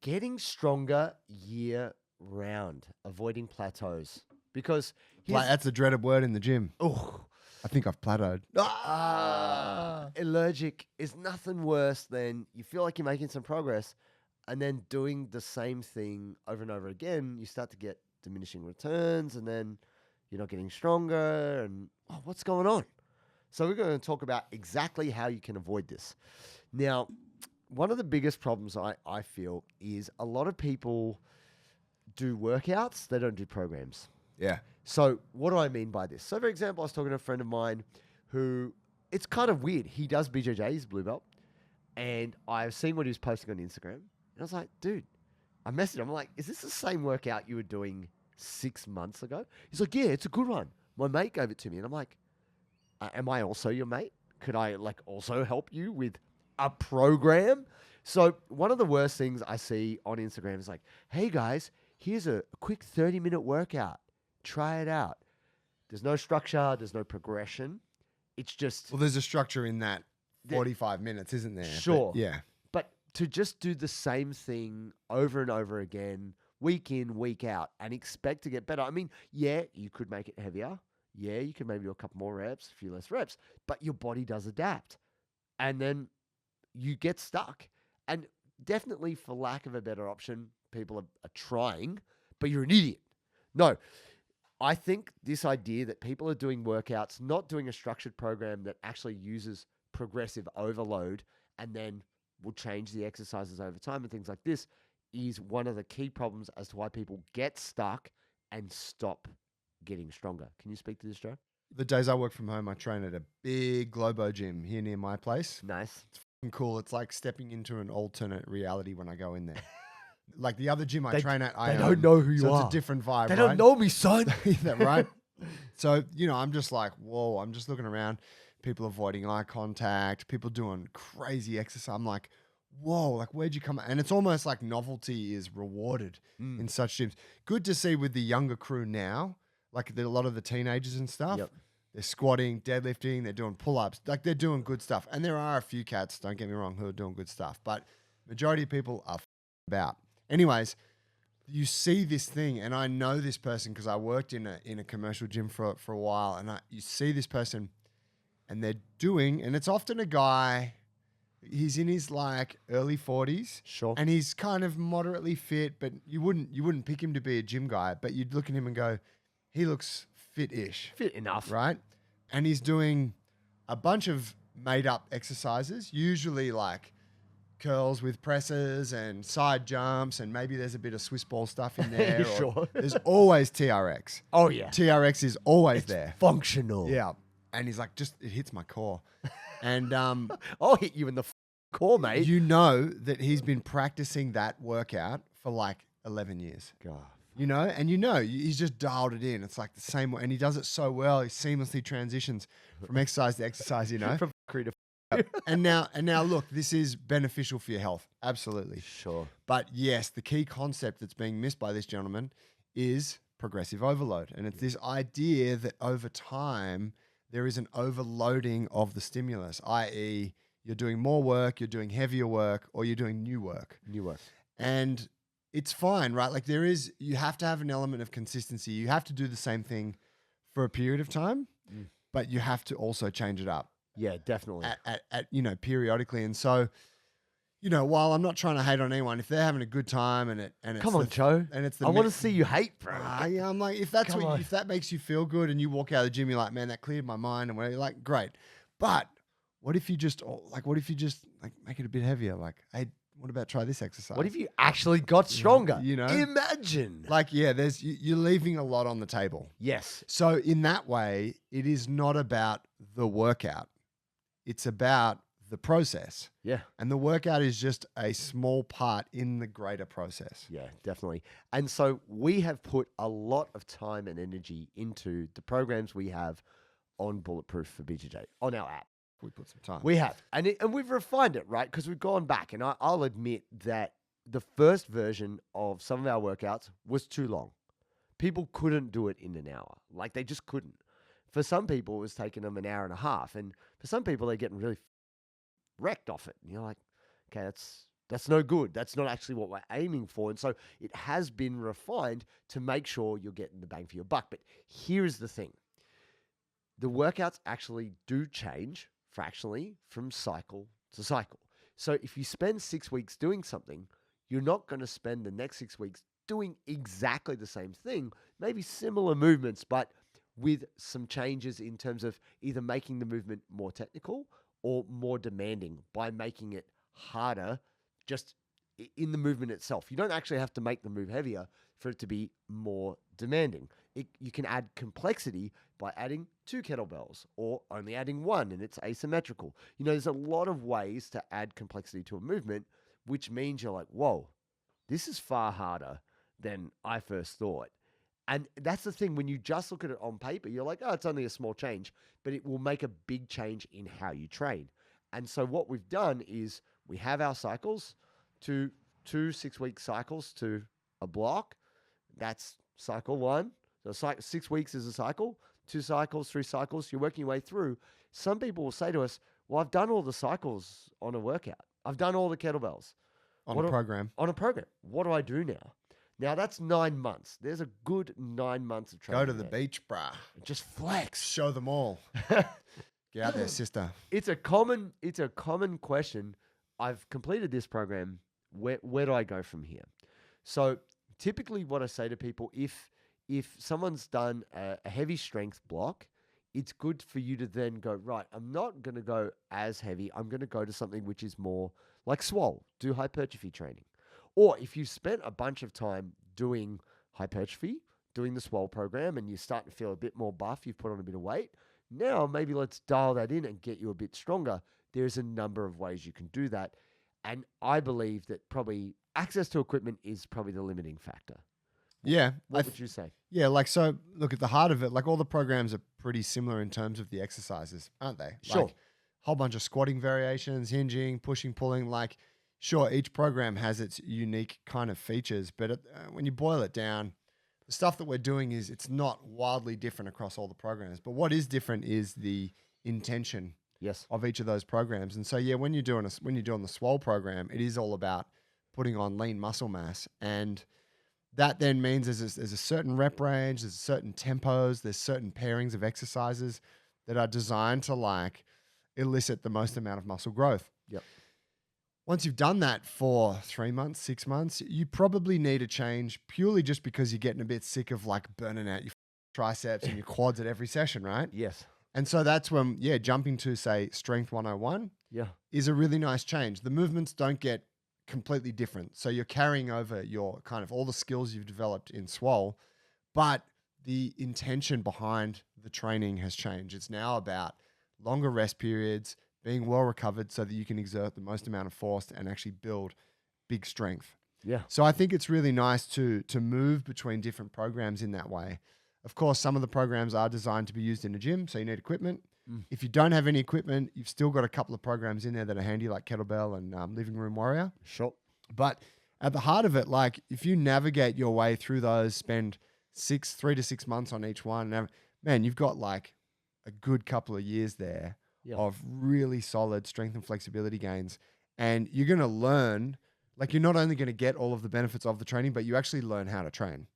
getting stronger year round, avoiding plateaus. Because That's a dreaded word in the gym. oh, I think I've plateaued. allergic is nothing worse than you feel like you're making some progress and then doing the same thing over and over again. You start to get diminishing returns and then you're not getting stronger and what's going on? So we're going to talk about exactly how you can avoid this. Now, one of the biggest problems I feel is a lot of people do workouts, they don't do programs. Yeah. So what do I mean by this? So for example, I was talking to a friend of mine who, it's kind of weird. He does BJJ, he's blue belt. And I've seen what he was posting on Instagram. And I was like, dude, I messaged him. I'm like, is this the same workout you were doing 6 months ago? He's like, yeah, it's a good one. My mate gave it to me. And I'm like, am I also your mate? Could I also help you with a program? So one of the worst things I see on Instagram is like, hey guys, here's a quick 30-minute workout. Try it out. There's no structure. There's no progression. It's just... Well, there's a structure in that 45 minutes, isn't there? Sure. But, yeah. But to just do the same thing over and over again, week in, week out, and expect to get better. I mean, yeah, you could make it heavier. Yeah, you could maybe do a couple more reps, a few less reps, but your body does adapt. And then you get stuck. And definitely, for lack of a better option, people are trying, but you're an idiot. No. I think this idea that people are doing workouts, not doing a structured program that actually uses progressive overload and then will change the exercises over time and things like this is one of the key problems as to why people get stuck and stop getting stronger. Can you speak to this, Joe? The days I work from home, I train at a big Globo gym here near my place. Nice. It's fucking cool. It's like stepping into an alternate reality when I go in there. Like the other gym I train at, they don't know who you so are. It's a different vibe, They right? don't know me, son. Right? So, I'm just like, whoa, I'm just looking around, people avoiding eye contact, people doing crazy exercise. I'm like, whoa, like where'd you come? And it's almost like novelty is rewarded in such gyms. Good to see with the younger crew now, like a lot of the teenagers and stuff. Yep. They're squatting, deadlifting, they're doing pull-ups. Like they're doing good stuff. And there are a few cats, don't get me wrong, who are doing good stuff. But majority of people are about. Anyways, you see this thing, and I know this person because I worked in a commercial gym for a while, and you see this person, and they're doing, and it's often a guy, he's in his early 40s, Sure. and he's kind of moderately fit, but you wouldn't pick him to be a gym guy, but you'd look at him and go, he looks fit-ish, Fit enough. right? And he's doing a bunch of made-up exercises, usually curls with presses and side jumps, and maybe there's a bit of Swiss ball stuff in there. Sure. There's always TRX. Oh, yeah. TRX is always there. Functional. Yeah. And he's like, it hits my core. And I'll hit you in the core, mate. you know that he's been practicing that workout for 11 years. God. He's just dialed it in. It's like the same way. And he does it so well. He seamlessly transitions from exercise to exercise, From creative. And now, look, this is beneficial for your health. Absolutely. Sure. But yes, the key concept that's being missed by this gentleman is progressive overload. And it's this idea that over time, there is an overloading of the stimulus, i.e., you're doing more work, you're doing heavier work, or you're doing new work. New work. And it's fine, right? You have to have an element of consistency. You have to do the same thing for a period of time, but you have to also change it up. Yeah, definitely. At periodically. And so, while I'm not trying to hate on anyone, if they're having a good time and it's Come on, Joe. and it's I want to see you hate, bro. yeah, I'm like, if that makes you feel good and you walk out of the gym, you're like, man, that cleared my mind, and you're like, great. But what if you just make it a bit heavier? Like, hey, what about try this exercise? What if you actually got stronger? Imagine. You're leaving a lot on the table. Yes. So in that way, it is not about the workout. It's about the process. Yeah. And the workout is just a small part in the greater process. Yeah, definitely. And so we have put a lot of time and energy into the programs we have on Bulletproof for BJJ on our app. We put some time. We have. And we've refined it, right? Because we've gone back. And I'll admit that the first version of some of our workouts was too long. People couldn't do it in an hour. They just couldn't. For some people, it was taking them an hour and a half. And for some people, they're getting really wrecked off it. And you're like, okay, that's That's no good. That's not actually what we're aiming for. And so it has been refined to make sure you're getting the bang for your buck. But here's the thing. The workouts actually do change fractionally from cycle to cycle. So if you spend 6 weeks doing something, you're not going to spend the next 6 weeks doing exactly the same thing, maybe similar movements, but with some changes in terms of either making the movement more technical or more demanding by making it harder just in the movement itself. You don't actually have to make the move heavier for it to be more demanding. You can add complexity by adding 2 kettlebells or only adding 1 and it's asymmetrical. There's a lot of ways to add complexity to a movement, which means you're like, whoa, this is far harder than I first thought. And that's the thing, when you just look at it on paper, you're like, oh, it's only a small change, but it will make a big change in how you train. And so what we've done is we have our cycles, two 6-week cycles to a block. That's cycle 1. So 6 weeks is a cycle, 2 cycles, 3 cycles. You're working your way through. Some people will say to us, well, I've done all the cycles on a workout. I've done all the kettlebells. On a program. On a program. What do I do now? Now, that's 9 months. There's a good 9 months of training. Go to the beach, brah. Just flex. Show them all. Get out there, sister. It's a common question. I've completed this program. Where do I go from here? So typically what I say to people, if someone's done a heavy strength block, it's good for you to then go, right, I'm not going to go as heavy. I'm going to go to something which is more like swole, do hypertrophy training. Or if you've spent a bunch of time doing hypertrophy, doing the swole program, and you're starting to feel a bit more buff, you've put on a bit of weight, now maybe let's dial that in and get you a bit stronger. There's a number of ways you can do that. And I believe that probably access to equipment is probably the limiting factor. Yeah. What would you say? Yeah, so look, at the heart of it, all the programs are pretty similar in terms of the exercises, aren't they? Sure. Whole bunch of squatting variations, hinging, pushing, pulling. Sure, each program has its unique kind of features, but when you boil it down, the stuff that we're doing it's not wildly different across all the programs. But what is different is the intention of each of those programs. And so, yeah, when you're doing the swole program, it is all about putting on lean muscle mass, and that then means there's a certain rep range, there's certain tempos, there's certain pairings of exercises that are designed to elicit the most amount of muscle growth. Yep. Once you've done that for 3 months, 6 months, you probably need a change purely just because you're getting a bit sick of burning out your triceps and your quads at every session, right? Yes. And so that's when, jumping to, say, Strength 101 is a really nice change. The movements don't get completely different. So you're carrying over your kind of all the skills you've developed in swole, but the intention behind the training has changed. It's now about longer rest periods, being well recovered so that you can exert the most amount of force and actually build big strength. Yeah. So I think it's really nice to move between different programs in that way. Of course, some of the programs are designed to be used in a gym, so you need equipment. If you don't have any equipment, you've still got a couple of programs in there that are handy, like Kettlebell and Living Room Warrior. Sure. But at the heart of it, if you navigate your way through those, spend 3 to 6 months on each one, man, you've got a good couple of years there of really solid strength and flexibility gains. And you're going to learn, you're not only going to get all of the benefits of the training, but you actually learn how to train.